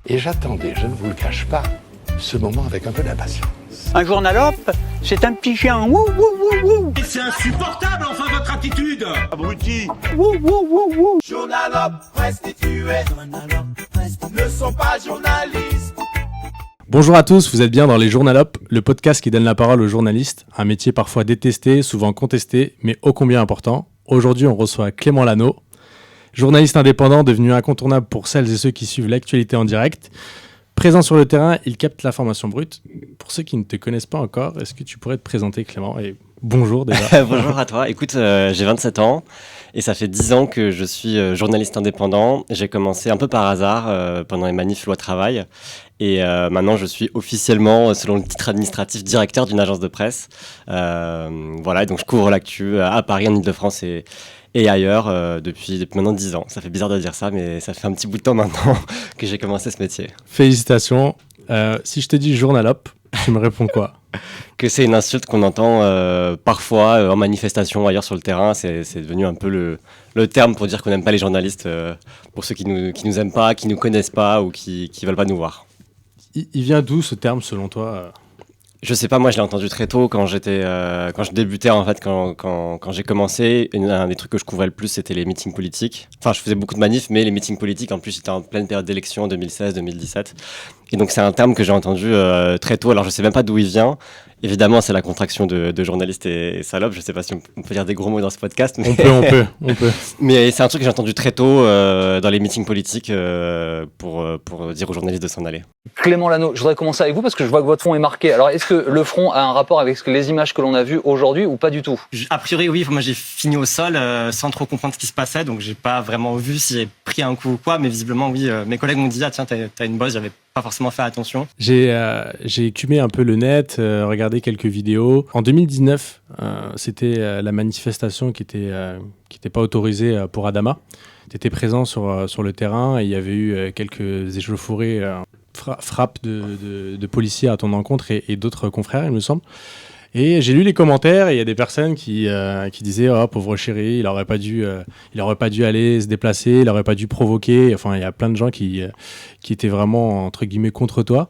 Et j'attendais, je ne vous le cache pas, ce moment avec un peu d'impatience. Un journalope, c'est un petit chien. Wouh, wouh, wouh, wouh. C'est insupportable, enfin, votre attitude. Abruti. Wouh, wouh, wouh, wouh. Journalope, prostituées, ne sont pas journalistes. Bonjour à tous, vous êtes bien dans les Journalopes, le podcast qui donne la parole aux journalistes, un métier parfois détesté, souvent contesté, mais ô combien important. Aujourd'hui, on reçoit Clément Lano, journaliste indépendant devenu incontournable pour celles et ceux qui suivent l'actualité en direct. Présent sur le terrain, il capte l'information brute. Pour ceux qui ne te connaissent pas encore, est-ce que tu pourrais te présenter, Clément ? Et bonjour déjà. Bonjour à toi. Écoute, j'ai 27 ans et ça fait 10 ans que je suis journaliste indépendant. J'ai commencé un peu par hasard pendant les manifs loi travail. Et maintenant, je suis officiellement, selon le titre administratif, directeur d'une agence de presse. Voilà, et donc je couvre l'actu à Paris, en Ile-de-France et ailleurs depuis maintenant 10 ans. Ça fait bizarre de dire ça, mais ça fait un petit bout de temps maintenant que j'ai commencé ce métier. Félicitations. Si je te dis journalope, tu me réponds quoi ? Que c'est une insulte qu'on entend parfois en manifestation ou ailleurs sur le terrain. C'est devenu un peu le terme pour dire qu'on n'aime pas les journalistes, pour ceux qui nous aiment pas, qui nous connaissent pas ou qui veulent pas nous voir. Il vient d'où ce terme selon toi ? Je sais pas, moi je l'ai entendu très tôt quand je débutais en fait, quand j'ai commencé. Un des trucs que je couvrais le plus, c'était les meetings politiques. Enfin, je faisais beaucoup de manifs, mais les meetings politiques, en plus, c'était en pleine période d'élection en 2016-2017. Et donc c'est un terme que j'ai entendu très tôt. Alors je sais même pas d'où il vient. Évidemment, c'est la contraction de journaliste et salope. Je sais pas si on peut dire des gros mots dans ce podcast. Mais On peut. Mais c'est un truc que j'ai entendu très tôt dans les meetings politiques pour dire aux journalistes de s'en aller. Clément Lano, je voudrais commencer avec vous parce que je vois que votre front est marqué. Alors, est-ce que le front a un rapport avec les images que l'on a vues aujourd'hui ou pas du tout ? A priori, oui. Moi, j'ai fini au sol sans trop comprendre ce qui se passait, donc j'ai pas vraiment vu si j'ai pris un coup ou quoi. Mais visiblement, oui. Mes collègues m'ont dit tiens, t'as une bosse. J'avais pas forcément fait attention. J'ai écumé un peu le net, regardé quelques vidéos. En 2019, c'était la manifestation qui était pas autorisée pour Adama. Tu étais présent sur le terrain et il y avait eu quelques échauffourées, frappes de policiers à ton encontre et d'autres confrères, il me semble. Et j'ai lu les commentaires et il y a des personnes qui disaient « Oh, pauvre chéri, il aurait pas dû aller se déplacer, il aurait pas dû provoquer. » Enfin, il y a plein de gens qui étaient vraiment, entre guillemets, contre toi.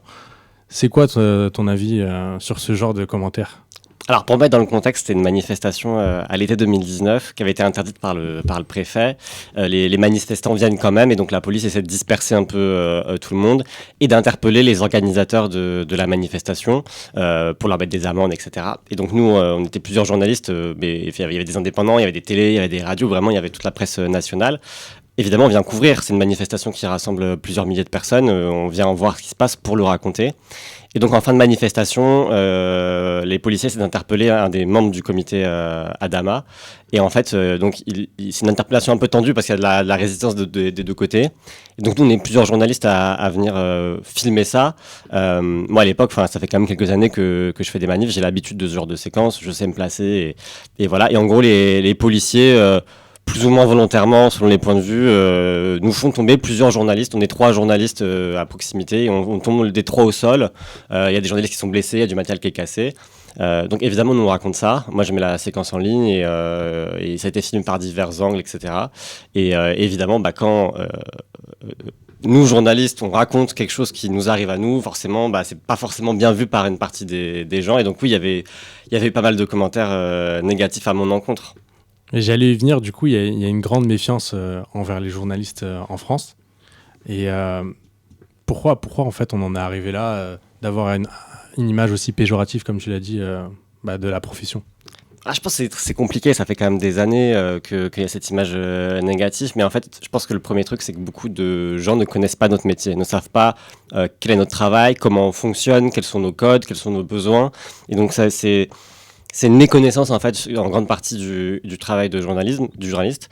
C'est quoi ton avis sur ce genre de commentaires ? Alors, pour mettre dans le contexte, c'était une manifestation à l'été 2019 qui avait été interdite par le préfet. Les manifestants viennent quand même et donc la police essaie de disperser un peu tout le monde et d'interpeller les organisateurs de la manifestation pour leur mettre des amendes, etc. Et donc nous, on était plusieurs journalistes, mais il y avait des indépendants, il y avait des télés, il y avait des radios, vraiment il y avait toute la presse nationale. Évidemment, on vient couvrir, c'est une manifestation qui rassemble plusieurs milliers de personnes, on vient voir ce qui se passe pour le raconter. Et donc en fin de manifestation, les policiers essaient d'interpeller un des membres du comité Adama. Et en fait, donc c'est une interpellation un peu tendue parce qu'il y a de la résistance des deux côtés. Et donc nous, on est plusieurs journalistes à venir filmer ça. Moi à l'époque, ça fait quand même quelques années que je fais des manifs, j'ai l'habitude de ce genre de séquence, je sais me placer. Et voilà. Et en gros, les policiers... plus ou moins volontairement, selon les points de vue, nous font tomber plusieurs journalistes. On est 3 journalistes à proximité. Et on tombe des 3 au sol. Il y a des journalistes qui sont blessés, il y a du matériel qui est cassé. Donc évidemment, nous on raconte ça. Moi, je mets la séquence en ligne et ça a été filmé par divers angles, etc. Et évidemment, quand nous, journalistes, on raconte quelque chose qui nous arrive à nous, forcément, c'est pas forcément bien vu par une partie des gens. Et donc oui, il y avait pas mal de commentaires négatifs à mon encontre. Et j'allais y venir, du coup, il y a une grande méfiance envers les journalistes en France. Et pourquoi en fait on en est arrivé là, d'avoir une image aussi péjorative, comme tu l'as dit, de la profession ? Je pense que c'est compliqué, ça fait quand même des années qu'il y a cette image négative, mais en fait, je pense que le premier truc, c'est que beaucoup de gens ne connaissent pas notre métier, ne savent pas quel est notre travail, comment on fonctionne, quels sont nos codes, quels sont nos besoins. Et donc ça, c'est une méconnaissance en fait en grande partie du travail du journaliste.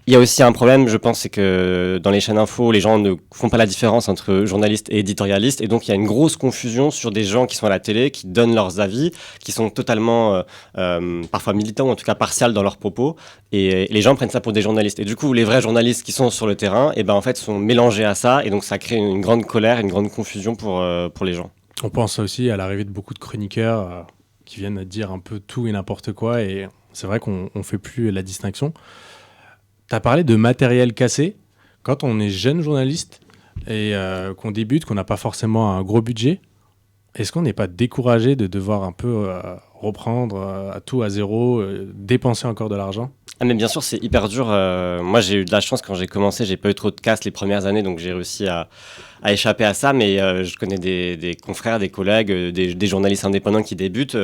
Il y a aussi un problème, je pense, c'est que dans les chaînes info, les gens ne font pas la différence entre journalistes et éditorialistes, et donc il y a une grosse confusion sur des gens qui sont à la télé, qui donnent leurs avis, qui sont totalement, parfois militants, ou en tout cas partials dans leurs propos, et les gens prennent ça pour des journalistes. Et du coup, les vrais journalistes qui sont sur le terrain, en fait, sont mélangés à ça, et donc ça crée une grande colère, une grande confusion pour les gens. On pense aussi à l'arrivée de beaucoup de chroniqueurs qui viennent dire un peu tout et n'importe quoi, et c'est vrai qu'on ne fait plus la distinction. Tu as parlé de matériel cassé. Quand on est jeune journaliste et qu'on débute, qu'on n'a pas forcément un gros budget, est-ce qu'on n'est pas découragé de devoir un peu reprendre à tout à zéro, dépenser encore de l'argent ? Ah mais bien sûr, c'est hyper dur. Moi, j'ai eu de la chance quand j'ai commencé, j'ai pas eu trop de casse les premières années, donc j'ai réussi à échapper à ça. Mais je connais des confrères, des collègues, des journalistes indépendants qui débutent,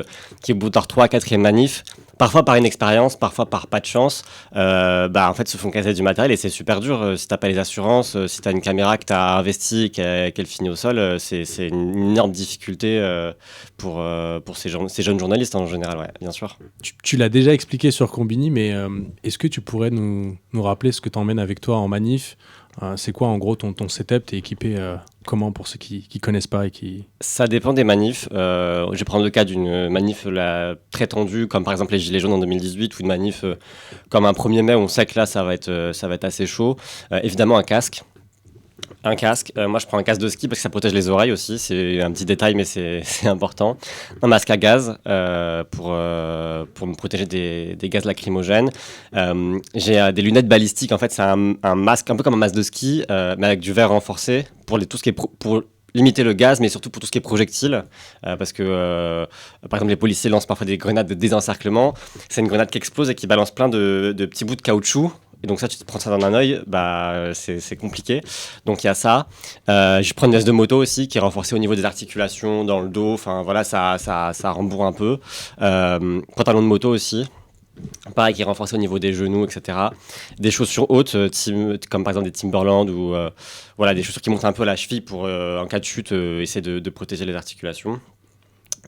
qui au bout de leur 3 4e manif, parfois par inexpérience, parfois par pas de chance, en fait se font casser du matériel et c'est super dur. Si t'as pas les assurances, si t'as une caméra que t'as investie et qu'elle finit au sol, c'est une énorme difficulté pour ces jeunes journalistes en général, ouais, bien sûr. Tu l'as déjà expliqué sur Combini, mais est-ce que tu pourrais nous rappeler ce que tu emmènes avec toi en manif ? C'est quoi en gros ton setup ? T'es équipé comment pour ceux qui connaissent pas et qui... Ça dépend des manifs. Je vais prendre le cas d'une manif très tendue, comme par exemple les Gilets jaunes en 2018, ou une manif comme un 1er mai où on sait que là ça va être assez chaud. Évidemment un casque. Moi je prends un casque de ski parce que ça protège les oreilles aussi, c'est un petit détail mais c'est important. Un masque à gaz pour me protéger des gaz lacrymogènes. J'ai des lunettes balistiques, en fait c'est un masque un peu comme un masque de ski mais avec du verre renforcé pour tout ce qui est pour limiter le gaz, mais surtout pour tout ce qui est projectile, parce que par exemple les policiers lancent parfois des grenades de désencerclement. C'est une grenade qui explose et qui balance plein de petits bouts de caoutchouc. Et donc ça, tu te prends ça dans un œil, c'est compliqué. Donc il y a ça. Je prends une veste de moto aussi qui est renforcée au niveau des articulations, dans le dos. Enfin voilà, ça rembourre un peu. Pantalon de moto aussi. Pareil, qui est renforcé au niveau des genoux, etc. Des chaussures hautes, comme par exemple des Timberland ou des chaussures qui montent un peu à la cheville pour, en cas de chute, essayer de protéger les articulations.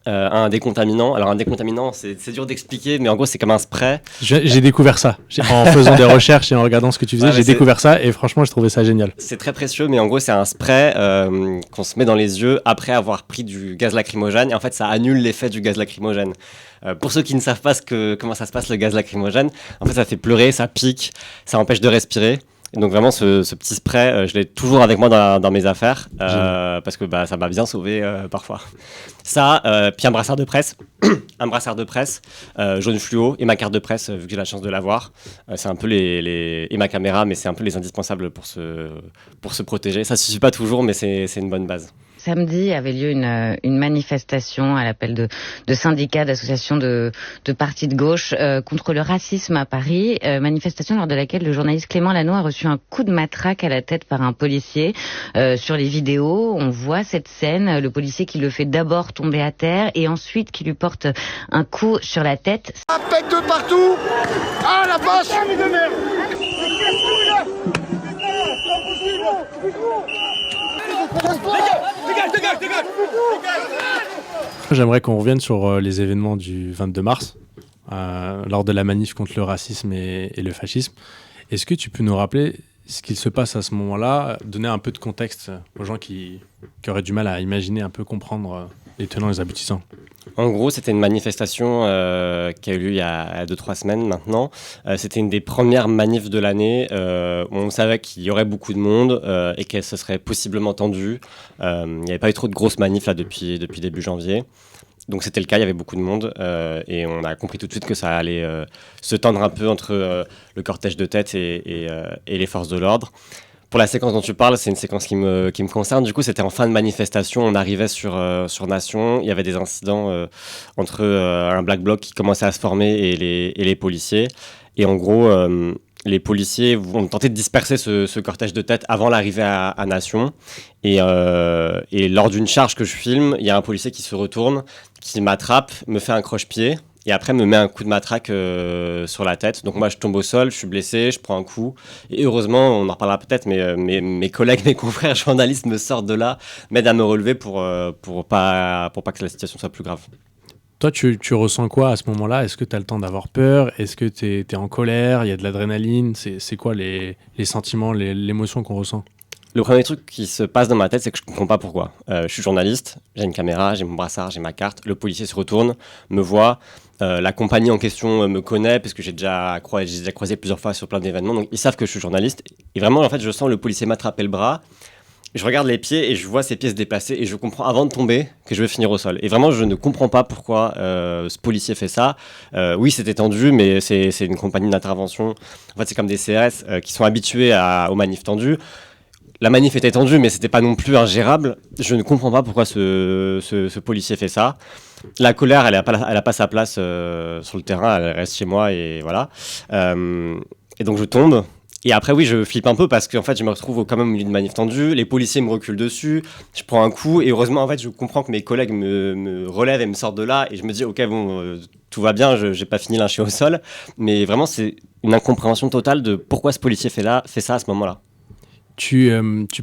Un décontaminant. Alors un décontaminant, c'est dur d'expliquer, mais en gros c'est comme un spray. J'ai découvert ça. En faisant des recherches et en regardant ce que tu faisais, j'ai découvert ça et franchement je trouvais ça génial. C'est très précieux, mais en gros c'est un spray qu'on se met dans les yeux après avoir pris du gaz lacrymogène et en fait ça annule l'effet du gaz lacrymogène. Pour ceux qui ne savent pas comment ça se passe le gaz lacrymogène, en fait ça fait pleurer, ça pique, ça empêche de respirer. Et donc vraiment ce petit spray, je l'ai toujours avec moi dans mes affaires parce que ça m'a bien sauvé parfois. Ça, puis un brassard de presse, jaune fluo et ma carte de presse vu que j'ai la chance de l'avoir. C'est un peu et ma caméra, mais c'est un peu les indispensables pour se protéger. Ça suffit pas toujours, mais c'est une bonne base. Samedi avait lieu une manifestation à l'appel de syndicats, d'associations de partis de gauche contre le racisme à Paris. Manifestation lors de laquelle le journaliste Clément Lano a reçu un coup de matraque à la tête par un policier. Sur les vidéos, on voit cette scène, le policier qui le fait d'abord tomber à terre et ensuite qui lui porte un coup sur la tête. La pète de partout. Ah la vache. Dégage. J'aimerais qu'on revienne sur les événements du 22 mars, lors de la manif contre le racisme et le fascisme. Est-ce que tu peux nous rappeler ce qu'il se passe à ce moment-là, donner un peu de contexte aux gens qui auraient du mal à imaginer, un peu comprendre les tenants et les aboutissants? En gros, c'était une manifestation qui a eu lieu il y a 2-3 semaines maintenant. C'était une des premières manifs de l'année où on savait qu'il y aurait beaucoup de monde et qu'elle se serait possiblement tendue. Il n'y avait pas eu trop de grosses manifs là, depuis début janvier. Donc c'était le cas, il y avait beaucoup de monde et on a compris tout de suite que ça allait se tendre un peu entre le cortège de tête et les forces de l'ordre. Pour la séquence dont tu parles, c'est une séquence qui me concerne. Du coup, c'était en fin de manifestation. On arrivait sur Nation. Il y avait des incidents entre un Black Bloc qui commençait à se former et les policiers. Et en gros, les policiers ont tenté de disperser ce cortège de tête avant l'arrivée à Nation. Et lors d'une charge que je filme, il y a un policier qui se retourne, qui m'attrape, me fait un croche-pied. Et après, me met un coup de matraque sur la tête. Donc moi, je tombe au sol, je suis blessé, je prends un coup. Et heureusement, on en reparlera peut-être, mais mes collègues, mes confrères journalistes me sortent de là, m'aident à me relever pour pas que la situation soit plus grave. Toi, tu ressens quoi à ce moment-là? Est-ce que tu as le temps d'avoir peur? Est-ce que tu es en colère? Il y a de l'adrénaline? C'est quoi les sentiments, l'émotion qu'on ressent? Le premier truc qui se passe dans ma tête, c'est que je comprends pas pourquoi. Je suis journaliste, j'ai une caméra, j'ai mon brassard, j'ai ma carte. Le policier se retourne, me voit. La compagnie en question me connaît parce que j'ai déjà croisé plusieurs fois sur plein d'événements. Donc ils savent que je suis journaliste. Et vraiment, en fait, je sens le policier m'attraper le bras Je regarde les pieds et je vois ces pieds se déplacer et je comprends avant de tomber que je vais finir au sol. Et vraiment, je ne comprends pas pourquoi ce policier fait ça. Oui, c'était tendu, mais c'est une compagnie d'intervention. En fait, c'est comme des CRS qui sont habitués aux manifs tendus. La manif était tendue, mais c'était pas non plus ingérable. Je ne comprends pas pourquoi ce policier fait ça. La colère, elle a pas sa place sur le terrain, elle reste chez moi et voilà. Et donc je tombe. Et après, oui, je flippe un peu parce qu'en fait, je me retrouve quand même au milieu d'une manif tendue. Les policiers me reculent dessus. Je prends un coup et heureusement, en fait, je comprends que mes collègues me relèvent et me sortent de là. Et je me dis, ok, bon, tout va bien, je n'ai pas fini lynché au sol. Mais vraiment, c'est une incompréhension totale de pourquoi ce policier fait ça à ce moment-là. Tu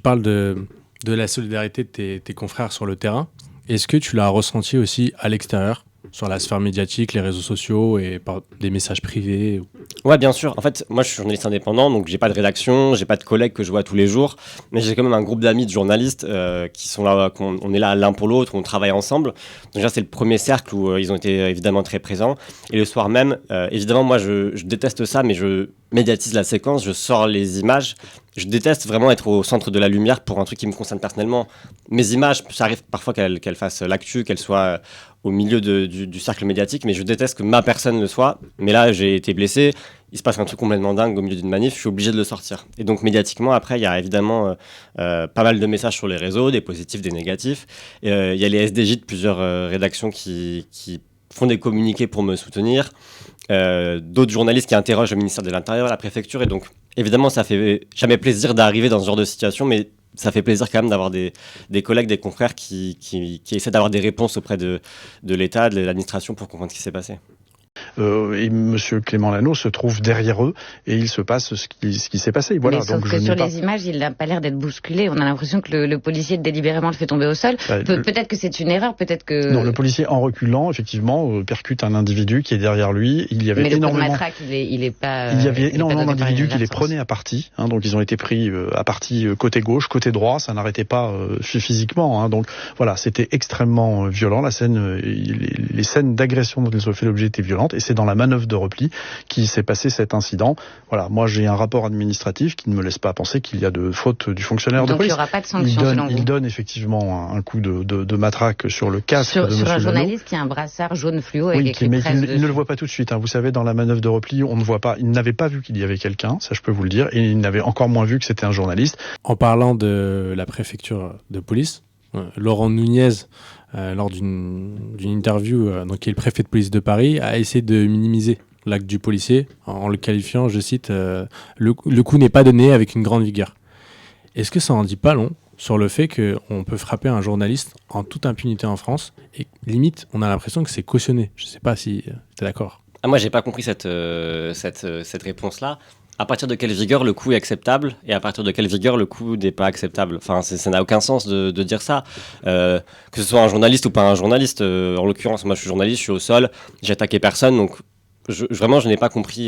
parles de la solidarité de tes confrères sur le terrain. Est-ce que tu l'as ressenti aussi à l'extérieur, sur la sphère médiatique, les réseaux sociaux et par des messages privés? Ouais, bien sûr. En fait, moi, je suis journaliste indépendant, donc j'ai pas de rédaction, j'ai pas de collègues que je vois tous les jours, mais j'ai quand même un groupe d'amis de journalistes qui sont là, on est là l'un pour l'autre, on travaille ensemble. Donc déjà, c'est le premier cercle où ils ont été évidemment très présents. Et le soir même, évidemment, moi, je déteste ça, mais je médiatise la séquence, je sors les images. Je déteste vraiment être au centre de la lumière pour un truc qui me concerne personnellement. Mes images, ça arrive parfois qu'elles fassent l'actu, qu'elles soient au milieu du cercle médiatique, mais je déteste que ma personne le soit. Mais là, j'ai été blessé, il se passe un truc complètement dingue au milieu d'une manif, je suis obligé de le sortir. Et donc médiatiquement, après, il y a évidemment pas mal de messages sur les réseaux, des positifs, des négatifs. Il y a les SDJ de plusieurs rédactions qui font des communiqués pour me soutenir. D'autres journalistes qui interrogent le ministère de l'Intérieur, la préfecture, et donc évidemment ça fait jamais plaisir d'arriver dans ce genre de situation, mais ça fait plaisir quand même d'avoir des collègues, des confrères qui essaient d'avoir des réponses auprès de l'État, de l'administration pour comprendre ce qui s'est passé. Et M. Clément Lano se trouve derrière eux et il se passe ce qui s'est passé. Voilà, mais sauf que sur les images, il n'a pas l'air d'être bousculé. On a l'impression que le policier délibérément le fait tomber au sol. Peut-être que c'est une erreur, peut-être que... Non, le policier, en reculant, effectivement, percute un individu qui est derrière lui. Il y avait mais énormément... le coup de matraque, il est pas... Il y avait énormément d'individus qui les prenaient à partie. Donc ils ont été pris à partie côté gauche, côté droit. Ça n'arrêtait pas physiquement. Donc voilà, c'était extrêmement violent. La scène, les scènes d'agression dont ils ont fait l'objet étaient violentes. Et c'est dans la manœuvre de repli qui s'est passé cet incident. Voilà, moi j'ai un rapport administratif qui ne me laisse pas penser qu'il y a de faute du fonctionnaire de police. Donc il n'y aura pas de sanction selon vous. Il donne effectivement un coup de matraque sur le casque de M. Sur un Lano. journaliste qui a un brassard jaune fluo avec écrit mais presse dessus. Il ne le voit pas tout de suite. Vous savez, dans la manœuvre de repli, on ne voit pas. Il n'avait pas vu qu'il y avait quelqu'un, ça je peux vous le dire, et il n'avait encore moins vu que c'était un journaliste. En parlant de la préfecture de police, Laurent Nunez, lors d'une interview, qui est le préfet de police de Paris, a essayé de minimiser l'acte du policier en le qualifiant, je cite, le coup n'est pas donné avec une grande vigueur. Est-ce que ça en dit pas long sur le fait qu'on peut frapper un journaliste en toute impunité en France et limite, on a l'impression que c'est cautionné? Je sais pas si tu es d'accord. Moi, j'ai pas compris cette réponse-là. À partir de quelle vigueur le coup est acceptable et à partir de quelle vigueur le coup n'est pas acceptable? Enfin, ça n'a aucun sens de dire ça. Que ce soit un journaliste ou pas un journaliste. En l'occurrence, moi, je suis journaliste, je suis au sol, j'ai attaqué personne, donc vraiment, je n'ai pas compris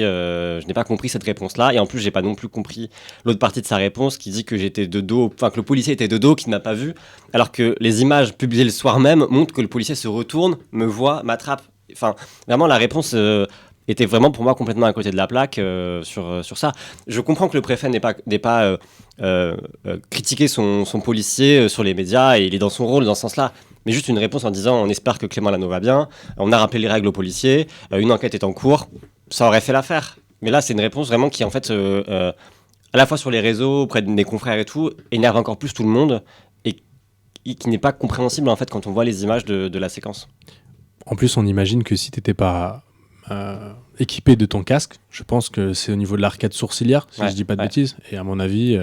cette réponse-là. Et en plus, j'ai pas non plus compris l'autre partie de sa réponse qui dit que j'étais de dos, enfin que le policier était de dos, qu'il ne m'a pas vu, alors que les images publiées le soir même montrent que le policier se retourne, me voit, m'attrape. Enfin, vraiment, la réponse était vraiment pour moi complètement à côté de la plaque sur ça. Je comprends que le préfet n'ait pas critiqué son policier sur les médias et il est dans son rôle dans ce sens-là. Mais juste une réponse en disant on espère que Clément Lano va bien, on a rappelé les règles aux policiers, une enquête est en cours, ça aurait fait l'affaire. Mais là, c'est une réponse vraiment qui, en fait, à la fois sur les réseaux, auprès de mes confrères et tout, énerve encore plus tout le monde et qui n'est pas compréhensible en fait quand on voit les images de la séquence. En plus, on imagine que si tu n'étais pas équipé de ton casque, je pense que c'est au niveau de l'arcade sourcilière, si je dis pas de bêtises, et à mon avis...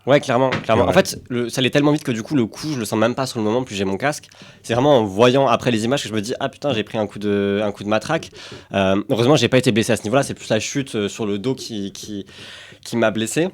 Ouais, clairement. En fait, ça allait tellement vite que du coup, le coup, je le sens même pas sur le moment, plus j'ai mon casque. C'est vraiment en voyant après les images que je me dis, ah putain, j'ai pris un coup de matraque. Heureusement, j'ai pas été blessé à ce niveau-là, c'est plus la chute sur le dos qui m'a blessé.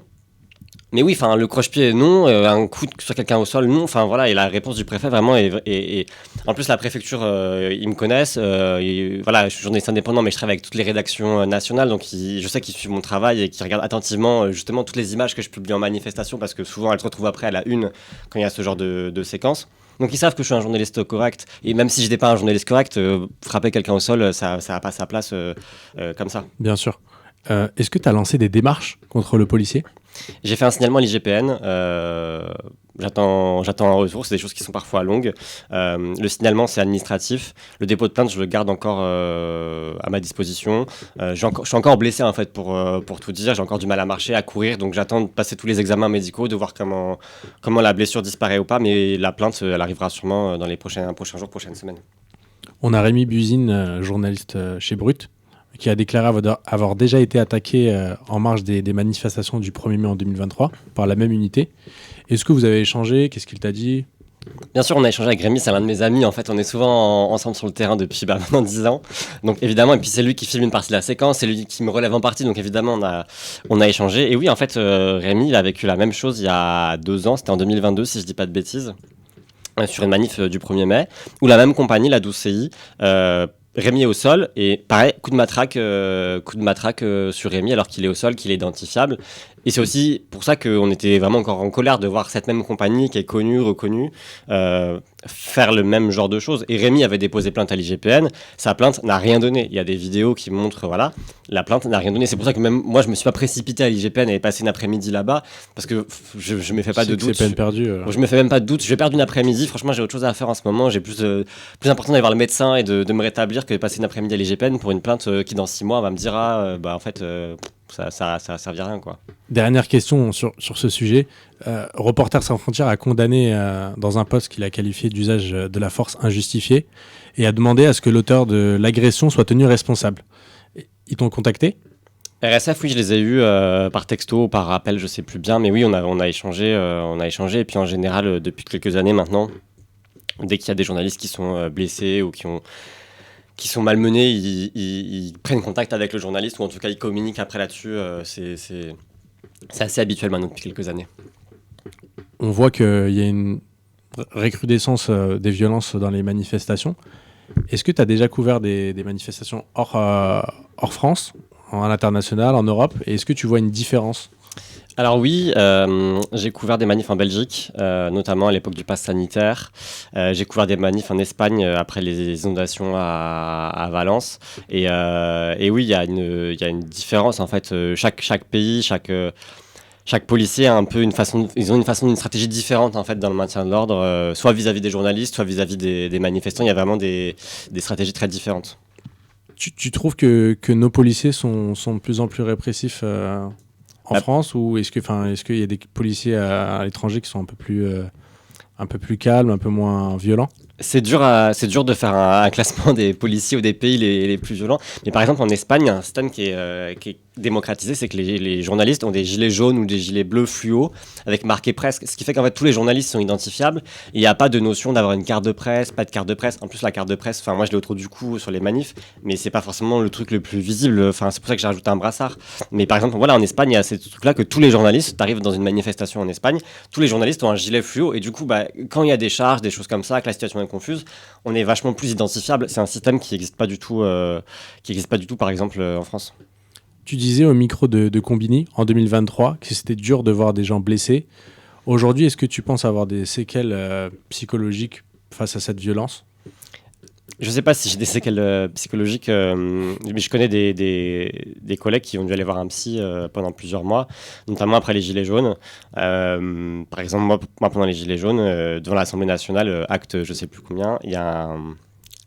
Mais oui, enfin, le croche-pied, non. Un coup sur quelqu'un au sol, non. Enfin, voilà. Et la réponse du préfet, vraiment, et en plus, la préfecture, ils me connaissent. Voilà, je suis journaliste indépendant, mais je travaille avec toutes les rédactions nationales. Donc, je sais qu'ils suivent mon travail et qu'ils regardent attentivement, justement, toutes les images que je publie en manifestation, parce que souvent, elles se retrouvent après à la une quand il y a ce genre de séquence. Donc, ils savent que je suis un journaliste correct. Et même si je n'étais pas un journaliste correct, frapper quelqu'un au sol, ça n'a pas sa place comme ça. Bien sûr. Est-ce que tu as lancé des démarches contre le policier ? J'ai fait un signalement à l'IGPN. J'attends un retour, c'est des choses qui sont parfois longues. Le signalement, c'est administratif. Le dépôt de plainte, je le garde encore à ma disposition. Je suis encore blessé, en fait, pour tout dire. J'ai encore du mal à marcher, à courir. Donc, j'attends de passer tous les examens médicaux, de voir comment la blessure disparaît ou pas. Mais la plainte, elle arrivera sûrement dans les prochains jours, prochaines semaines. On a Rémi Buzine, journaliste chez Brut, qui a déclaré avoir déjà été attaqué en marge des manifestations du 1er mai en 2023 par la même unité. Est-ce que vous avez échangé? Qu'est-ce qu'il t'a dit? Bien sûr, on a échangé avec Rémi, c'est l'un de mes amis. En fait, on est souvent ensemble sur le terrain depuis maintenant 10 ans. Donc évidemment, et puis c'est lui qui filme une partie de la séquence, c'est lui qui me relève en partie. Donc évidemment, on a échangé. Et oui, en fait, Rémi, il a vécu la même chose il y a 2 ans. C'était en 2022, si je dis pas de bêtises, sur une manif du 1er mai, où la même compagnie, la 12CI, Rémi est au sol et pareil, coup de matraque sur Rémi alors qu'il est au sol, qu'il est identifiable. Et c'est aussi pour ça qu'on était vraiment encore en colère de voir cette même compagnie qui est connue, reconnue, faire le même genre de choses. Et Rémi avait déposé plainte à l'IGPN, sa plainte n'a rien donné. Il y a des vidéos qui montrent, voilà, la plainte n'a rien donné. C'est pour ça que même moi, je me suis pas précipité à l'IGPN et passé une après-midi là-bas, parce que je me fais pas de doute. C'est peine perdue. Je me fais même pas de doute. Je vais perdre une après-midi. Franchement, j'ai autre chose à faire en ce moment. J'ai plus important d'aller voir le médecin et de me rétablir que de passer une après-midi à l'IGPN pour une plainte qui dans 6 mois va me dire en fait ça servira à rien, quoi. Dernière question sur ce sujet. Reporters sans frontières a condamné dans un post qu'il a qualifié d'usage de la force injustifiée et a demandé à ce que l'auteur de l'agression soit tenu responsable. Ils t'ont contacté? RSF, oui, je les ai eus par texto, par appel, je sais plus bien, mais oui, on a échangé, et puis en général, depuis quelques années maintenant, dès qu'il y a des journalistes qui sont blessés ou qui sont malmenés, ils prennent contact avec le journaliste, ou en tout cas ils communiquent après là-dessus. C'est assez habituel maintenant depuis quelques années. On voit qu'il y a une recrudescence des violences dans les manifestations. Est-ce que tu as déjà couvert des manifestations hors France, à l'international, en Europe? Et est-ce que tu vois une différence? Alors oui, j'ai couvert des manifs en Belgique, notamment à l'époque du pass sanitaire. J'ai couvert des manifs en Espagne après les inondations à Valence. Et oui, il y a une différence en fait. Chaque pays, chaque policier a un peu une stratégie différente en fait dans le maintien de l'ordre, soit vis-à-vis des journalistes, soit vis-à-vis des manifestants. Il y a vraiment des stratégies très différentes. Tu trouves que nos policiers sont de plus en plus répressifs en France, ou est-ce qu'il y a des policiers à l'étranger qui sont un peu plus calmes, un peu moins violents? C'est dur de faire un classement des policiers ou des pays les plus violents. Mais par exemple, en Espagne, il y a un système qui est démocratisé, c'est que les journalistes ont des gilets jaunes ou des gilets bleus fluo avec marqué presse, ce qui fait qu'en fait tous les journalistes sont identifiables. Il n'y a pas de notion d'avoir une carte de presse, pas de carte de presse. En plus, la carte de presse, moi je l'ai autour du cou sur les manifs, mais c'est pas forcément le truc le plus visible. C'est pour ça que j'ai rajouté un brassard. Mais par exemple, voilà, en Espagne, il y a ce truc-là que tous les journalistes, t'arrives dans une manifestation en Espagne, tous les journalistes ont un gilet fluo et du coup, quand il y a des charges, des choses comme ça, que la situation est confuse, on est vachement plus identifiable. C'est un système qui n'existe pas du tout, par exemple, en France. Tu disais au micro de Combini en 2023 que c'était dur de voir des gens blessés. Aujourd'hui, est-ce que tu penses avoir des séquelles psychologiques face à cette violence? Je ne sais pas si j'ai des séquelles psychologiques, mais je connais des collègues qui ont dû aller voir un psy pendant plusieurs mois, notamment après les Gilets jaunes. Par exemple, moi pendant les Gilets jaunes, devant l'Assemblée nationale, acte je ne sais plus combien, il y a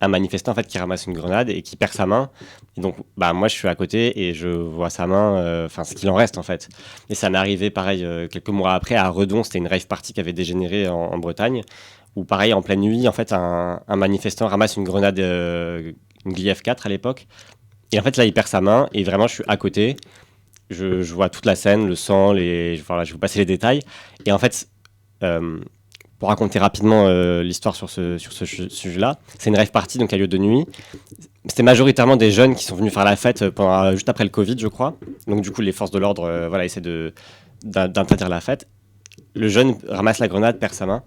un manifestant en fait, qui ramasse une grenade et qui perd sa main. Et donc, moi, je suis à côté et je vois sa main, ce qu'il en reste en fait. Et ça m'est arrivé, pareil, quelques mois après, à Redon, c'était une rave party qui avait dégénéré en Bretagne, où pareil, en pleine nuit, en fait, un manifestant ramasse une grenade, une Gliev 4 à l'époque. Et en fait, là, il perd sa main et vraiment, je suis à côté. Je vois toute la scène, le sang, je vais vous passer les détails. Et en fait, pour raconter rapidement l'histoire sur ce sujet-là, c'est une rave party donc a lieu de nuit. C'était majoritairement des jeunes qui sont venus faire la fête juste après le Covid, je crois. Donc du coup, les forces de l'ordre essaient d'interdire la fête. Le jeune ramasse la grenade, perd sa main.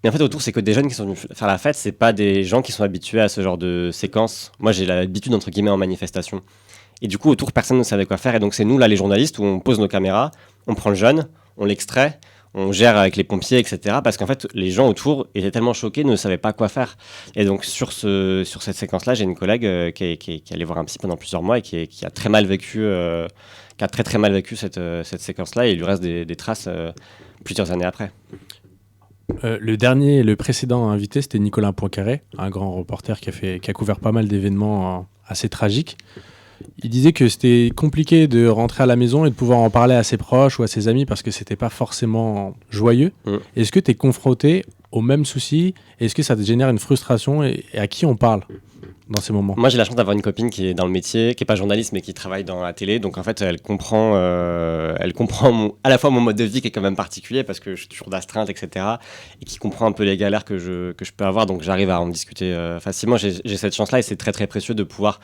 Mais en fait, autour, c'est que des jeunes qui sont venus faire la fête, c'est pas des gens qui sont habitués à ce genre de séquence. Moi, j'ai l'habitude, entre guillemets, en manifestation. Et du coup, autour, personne ne savait quoi faire. Et donc, c'est nous, là, les journalistes, où on pose nos caméras, on prend le jeune, on l'extrait, on gère avec les pompiers, etc. Parce qu'en fait, les gens autour étaient tellement choqués, ne savaient pas quoi faire. Et donc, sur cette séquence-là, j'ai une collègue qui est allée voir un psy pendant plusieurs mois et qui a très mal vécu, qui a très très mal vécu cette séquence-là. Et il lui reste des traces plusieurs années après. Le précédent invité, c'était Nicolas Poincaré, un grand reporter qui a couvert pas mal d'événements assez tragiques. Il disait que c'était compliqué de rentrer à la maison et de pouvoir en parler à ses proches ou à ses amis parce que c'était pas forcément joyeux. Est-ce que tu es confronté aux mêmes soucis? Est-ce que ça te génère une frustration et à qui on parle dans ces moments? Moi, j'ai la chance d'avoir une copine qui est dans le métier, qui est pas journaliste, mais qui travaille dans la télé. Donc, en fait, elle comprend à la fois mon mode de vie qui est quand même particulier parce que je suis toujours d'astreinte, etc. Et qui comprend un peu les galères que je peux avoir. Donc, j'arrive à en discuter facilement. J'ai cette chance-là et c'est très, très précieux de pouvoir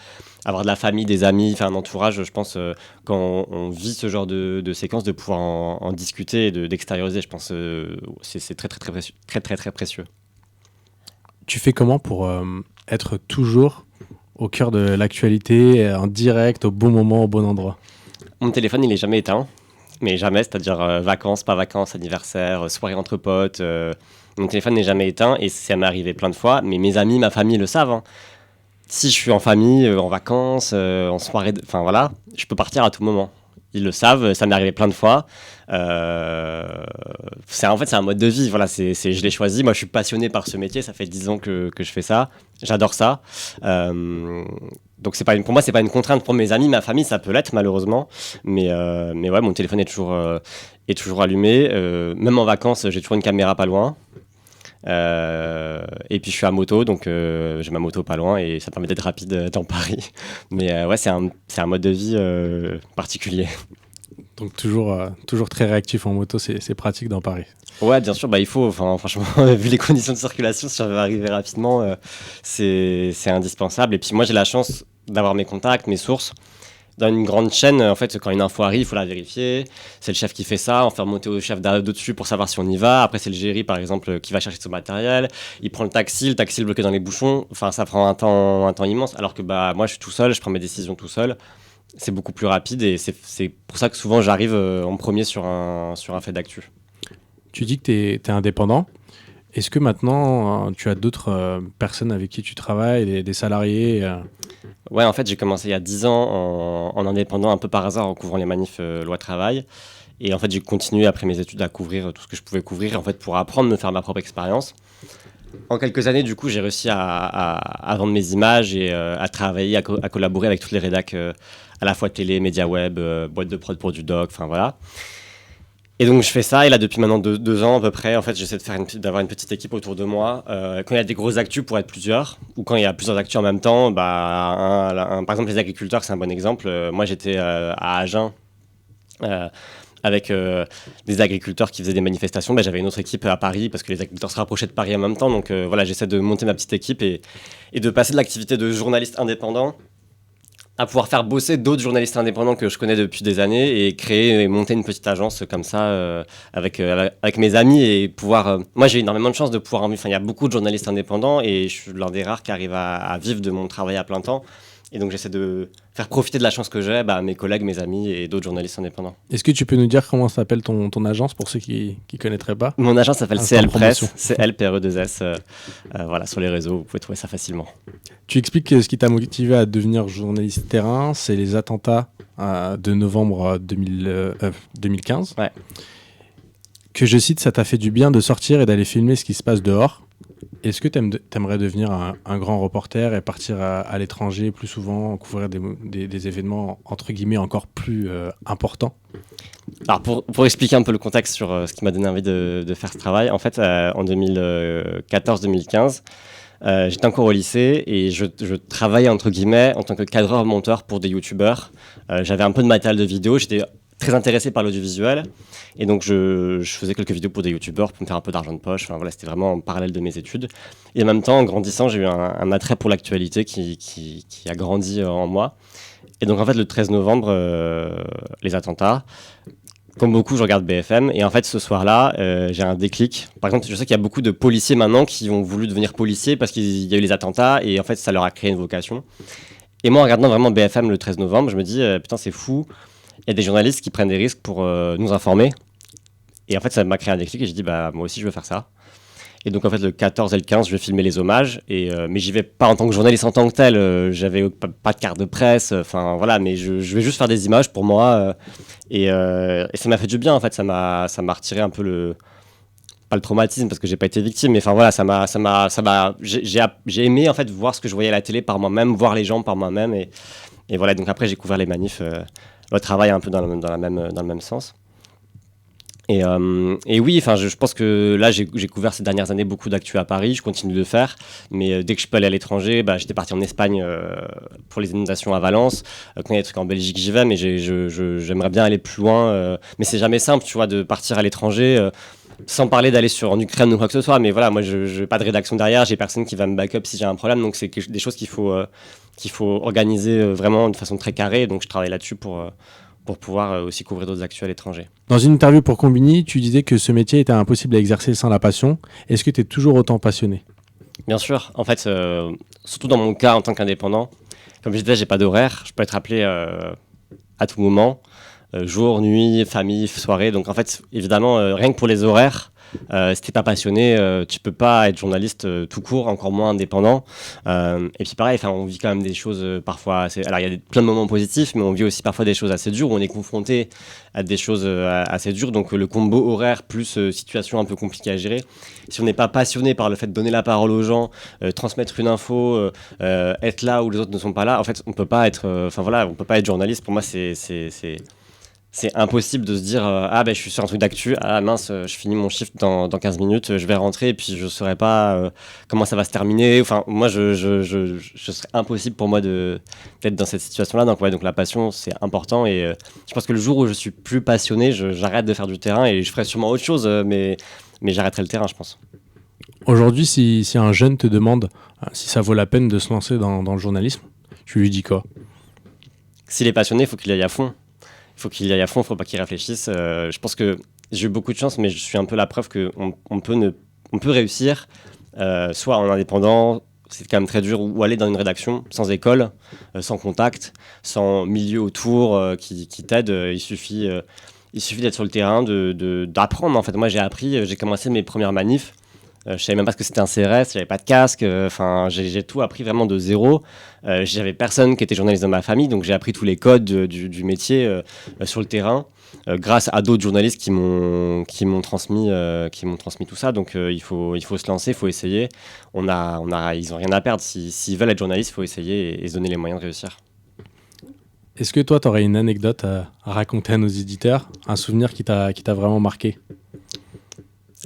avoir de la famille, des amis, un entourage. Je pense, quand on vit ce genre de séquence, de pouvoir en discuter et d'extérioriser, je pense, c'est très, très, très précieux. Très, très, très précieux. Tu fais comment pour être toujours au cœur de l'actualité, en direct, au bon moment, au bon endroit? Mon téléphone, il est jamais éteint, mais jamais, c'est-à-dire vacances, pas vacances, anniversaire, soirée entre potes. Mon téléphone n'est jamais éteint et ça m'est arrivé plein de fois, mais mes amis, ma famille le savent. Si je suis en famille, en vacances, en soirée, voilà, je peux partir à tout moment. Ils le savent, ça m'est arrivé plein de fois. C'est un mode de vie. Voilà, je l'ai choisi. Moi, je suis passionné par ce métier. Ça fait 10 ans que je fais ça. J'adore ça. Donc, pour moi, c'est pas une contrainte. Pour mes amis, ma famille, ça peut l'être malheureusement. Mais ouais, mon téléphone est toujours allumé. Même en vacances, j'ai toujours une caméra pas loin. Et puis je suis à moto, donc j'ai ma moto pas loin et ça permet d'être rapide dans Paris. Mais ouais, c'est un mode de vie particulier. Donc toujours très réactif en moto, c'est pratique dans Paris. Ouais, bien sûr, il faut. Franchement, vu les conditions de circulation, si on veut arriver rapidement, c'est indispensable. Et puis moi, j'ai la chance d'avoir mes contacts, mes sources. Dans une grande chaîne, en fait, quand une info arrive, il faut la vérifier. C'est le chef qui fait ça, on fait remonter au chef d'au-dessus pour savoir si on y va. Après, c'est le géry, par exemple, qui va chercher son matériel. Il prend le taxi est bloqué dans les bouchons. Ça prend un temps immense. Alors que moi, je suis tout seul, je prends mes décisions tout seul. C'est beaucoup plus rapide et c'est pour ça que souvent, j'arrive en premier sur un fait d'actu. Tu dis que tu es indépendant. Est-ce que maintenant, tu as d'autres personnes avec qui tu travailles, des salariés Ouais, en fait, j'ai commencé il y a 10 ans en indépendant, un peu par hasard, en couvrant les manifs loi travail. Et en fait, j'ai continué après mes études à couvrir tout ce que je pouvais couvrir, en fait, pour apprendre, me faire ma propre expérience. En quelques années, du coup, j'ai réussi à vendre mes images et à travailler, à collaborer avec toutes les rédacs, à la fois télé, médias web, boîte de prod pour du doc, voilà. Et donc je fais ça, et là depuis maintenant 2 ans à peu près, en fait j'essaie d'avoir une petite équipe autour de moi. Quand il y a des grosses actus pour être plusieurs, ou quand il y a plusieurs actus en même temps, par exemple les agriculteurs, c'est un bon exemple. Moi j'étais à Agen avec des agriculteurs qui faisaient des manifestations. J'avais une autre équipe à Paris parce que les agriculteurs se rapprochaient de Paris en même temps. Donc voilà, j'essaie de monter ma petite équipe et de passer de l'activité de journaliste indépendant à pouvoir faire bosser d'autres journalistes indépendants que je connais depuis des années et créer et monter une petite agence comme ça avec mes amis et pouvoir... moi, j'ai énormément de chance de pouvoir en vivre. Il y a beaucoup de journalistes indépendants et je suis l'un des rares qui arrive à vivre de mon travail à plein temps. Et donc, j'essaie de faire profiter de la chance que j'ai à mes collègues, mes amis et d'autres journalistes indépendants. Est-ce que tu peux nous dire comment s'appelle ton agence pour ceux qui ne connaîtraient pas? Mon agence s'appelle CL Press, CL-PRE2S. Voilà, sur les réseaux, vous pouvez trouver ça facilement. Tu expliques que ce qui t'a motivé à devenir journaliste terrain, c'est les attentats de novembre 2015. Ouais. Que je cite, ça t'a fait du bien de sortir et d'aller filmer ce qui se passe dehors. Est-ce que t'aimerais devenir un grand reporter et partir à l'étranger plus souvent, couvrir des événements entre guillemets encore plus importants? Alors pour expliquer un peu le contexte sur ce qui m'a donné envie de faire ce travail, en fait en 2014-2015, j'étais encore au lycée et je travaillais entre guillemets en tant que cadreur-monteur pour des youtubeurs. J'avais un peu de matériel de vidéo, j'étais très intéressé par l'audiovisuel et donc je faisais quelques vidéos pour des youtubeurs pour me faire un peu d'argent de poche. Voilà, c'était vraiment en parallèle de mes études. Et en même temps, en grandissant, j'ai eu un attrait pour l'actualité qui a grandi en moi. Et donc en fait, le 13 novembre, les attentats, comme beaucoup, je regarde BFM et en fait ce soir-là, j'ai un déclic. Par exemple, je sais qu'il y a beaucoup de policiers maintenant qui ont voulu devenir policiers parce qu'il y a eu les attentats et en fait ça leur a créé une vocation. Et moi, en regardant vraiment BFM le 13 novembre, je me dis putain, c'est fou. Il y a des journalistes qui prennent des risques pour nous informer. Et en fait, ça m'a créé un déclic et j'ai dit, moi aussi, je veux faire ça. Et donc, en fait, le 14 et le 15, je vais filmer les hommages. Mais j'y vais pas en tant que journaliste en tant que tel. J'avais pas de carte de presse. Voilà, mais je vais juste faire des images pour moi. Et ça m'a fait du bien, en fait. Ça m'a retiré un peu pas le traumatisme parce que j'ai pas été victime, mais enfin voilà, j'ai aimé en fait voir ce que je voyais à la télé par moi-même, voir les gens par moi-même, et voilà. Donc après j'ai couvert les manifs, le travail un peu dans le même sens. Et oui, enfin, je pense que là, j'ai couvert ces dernières années beaucoup d'actu à Paris. Je continue de le faire, mais dès que je peux aller à l'étranger, j'étais parti en Espagne pour les inondations à Valence. Quand il y a des trucs en Belgique, j'y vais, mais j'aimerais bien aller plus loin. Mais c'est jamais simple, tu vois, de partir à l'étranger. Sans parler d'aller en Ukraine ou quoi que ce soit, mais voilà, moi, je n'ai pas de rédaction derrière, j'ai personne qui va me back up si j'ai un problème, donc c'est des choses qu'il faut organiser vraiment de façon très carrée. Donc je travaille là-dessus pour pouvoir aussi couvrir d'autres actus à l'étranger. Dans une interview pour Combini, tu disais que ce métier était impossible à exercer sans la passion. Est-ce que tu es toujours autant passionné ? Bien sûr. En fait, surtout dans mon cas en tant qu'indépendant, comme je disais, j'ai pas d'horaire. Je peux être appelé à tout moment, jour, nuit, famille, soirée. Donc en fait, évidemment, rien que pour les horaires, si t'es pas passionné, tu peux pas être journaliste tout court, encore moins indépendant. Et puis pareil, on vit quand même des choses parfois assez... Alors il y a plein de moments positifs, mais on vit aussi parfois des choses assez dures, où on est confronté à des choses assez dures. Donc le combo horaire plus situation un peu compliquée à gérer. Si on n'est pas passionné par le fait de donner la parole aux gens, transmettre une info, être là où les autres ne sont pas là, en fait on peut pas être... on peut pas être journaliste. Pour moi c'est impossible de se dire je suis sur un truc d'actu, mince, je finis mon shift dans 15 minutes, je vais rentrer et puis je saurais pas comment ça va se terminer. Enfin, moi, je serait impossible pour moi d'être dans cette situation-là. Donc la passion, c'est important, et je pense que le jour où je suis plus passionné, j'arrête de faire du terrain et je ferai sûrement autre chose, mais j'arrêterai le terrain, je pense. Aujourd'hui, si un jeune te demande si ça vaut la peine de se lancer dans le journalisme, tu lui dis quoi ? S'il est passionné, il faut qu'il y aille à fond. Il faut qu'il y aille à fond, il ne faut pas qu'il réfléchisse. Je pense que j'ai eu beaucoup de chance, mais je suis un peu la preuve qu'on peut réussir, soit en indépendant, c'est quand même très dur, ou aller dans une rédaction sans école, sans contact, sans milieu autour qui t'aide. Il suffit d'être sur le terrain, d'apprendre. En fait, moi, j'ai commencé mes premières manifs. Je savais même pas ce que c'était un CRS, j'avais pas de casque, j'ai tout appris vraiment de zéro. J'avais personne qui était journaliste dans ma famille, donc j'ai appris tous les codes du métier sur le terrain, grâce à d'autres journalistes qui m'ont transmis tout ça. Donc il faut se lancer, il faut essayer. Ils ont rien à perdre. S'ils veulent être journalistes, il faut essayer et se donner les moyens de réussir. Est-ce que toi, tu aurais une anecdote à raconter à nos éditeurs, un souvenir qui t'a vraiment marqué ?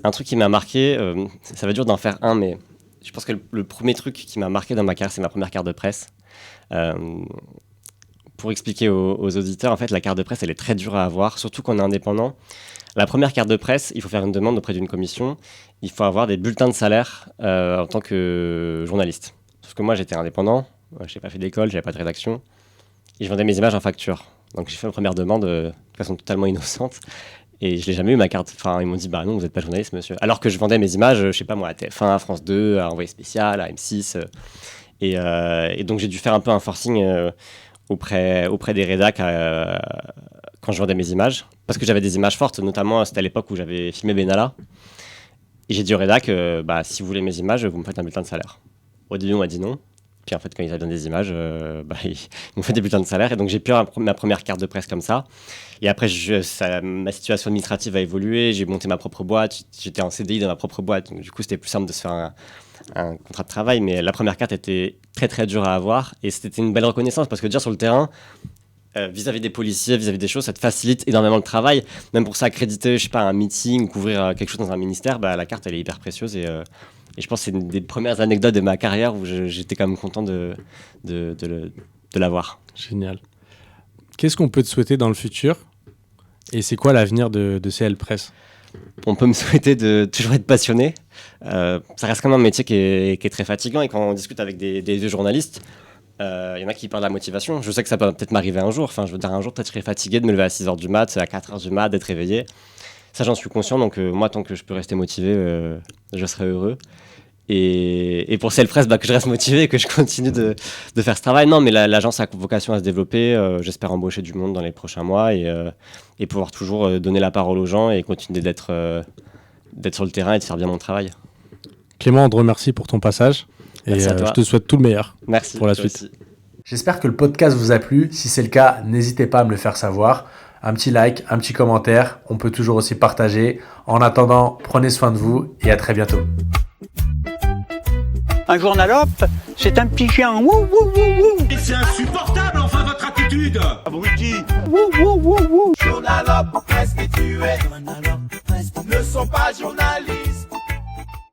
Un truc qui m'a marqué, ça va être dur d'en faire un, mais je pense que le premier truc qui m'a marqué dans ma carrière, c'est ma première carte de presse. Pour expliquer aux auditeurs, en fait, la carte de presse, elle est très dure à avoir, surtout quand on est indépendant. La première carte de presse, il faut faire une demande auprès d'une commission. Il faut avoir des bulletins de salaire en tant que journaliste. Sauf que moi, j'étais indépendant, je n'ai pas fait d'école, j'avais pas de rédaction, et je vendais mes images en facture. Donc j'ai fait ma première demande de façon totalement innocente. Et je n'ai jamais eu ma carte. Enfin, ils m'ont dit, non, vous n'êtes pas journaliste, monsieur. Alors que je vendais mes images, je sais pas moi, à TF1, à France 2, à Envoyé Spécial, à M6. Et donc, j'ai dû faire un peu un forcing auprès des rédacs quand je vendais mes images. Parce que j'avais des images fortes, notamment, c'était à l'époque où j'avais filmé Benalla. Et j'ai dit au rédac, si vous voulez mes images, vous me faites un bulletin de salaire. Au début, on m'a dit non. Puis en fait, quand ils avaient besoin des images, ils m'ont fait des bulletins de salaire. Et donc, j'ai pu avoir ma première carte de presse comme ça. Et après, ma situation administrative a évolué. J'ai monté ma propre boîte. J'étais en CDI dans ma propre boîte. Donc, du coup, c'était plus simple de se faire un contrat de travail. Mais la première carte était très, très dure à avoir. Et c'était une belle reconnaissance parce que déjà sur le terrain, vis-à-vis des policiers, vis-à-vis des choses, ça te facilite énormément le travail. Même pour s'accréditer, je sais pas, un meeting ou couvrir quelque chose dans un ministère, la carte, elle est hyper précieuse. Et je pense que c'est une des premières anecdotes de ma carrière où j'étais quand même content de l'avoir. Génial. Qu'est-ce qu'on peut te souhaiter dans le futur ? Et c'est quoi l'avenir de CL Presse ? On peut me souhaiter de toujours être passionné. Ça reste quand même un métier qui est très fatigant. Et quand on discute avec des vieux journalistes, il y en a qui parlent de la motivation. Je sais que ça peut peut-être m'arriver un jour. Enfin, je veux dire, un jour, peut-être je serai fatigué de me lever à 6h du mat, à 4h du mat, d'être réveillé. Ça, j'en suis conscient. Donc, moi, tant que je peux rester motivé, je serai heureux. Et pour CL Presse, que je reste motivé et que je continue de faire ce travail. Non, mais l'agence a vocation à se développer. J'espère embaucher du monde dans les prochains mois et pouvoir toujours donner la parole aux gens et continuer d'être sur le terrain et de faire bien mon travail. Clément, on te remercie pour ton passage. Et je te souhaite tout le meilleur. Merci pour la suite. aussi. J'espère que le podcast vous a plu. Si c'est le cas, n'hésitez pas à me le faire savoir. un petit like, un petit commentaire. On peut toujours aussi partager. En attendant, prenez soin de vous et à très bientôt. Un journalope, c'est un petit chien. Wouh, wouh, wouh, wouh. C'est insupportable, enfin, votre attitude. Abruti. Wouh, wouh, wouh, wouh. Journalope, presque tué. Ne sont pas journalistes.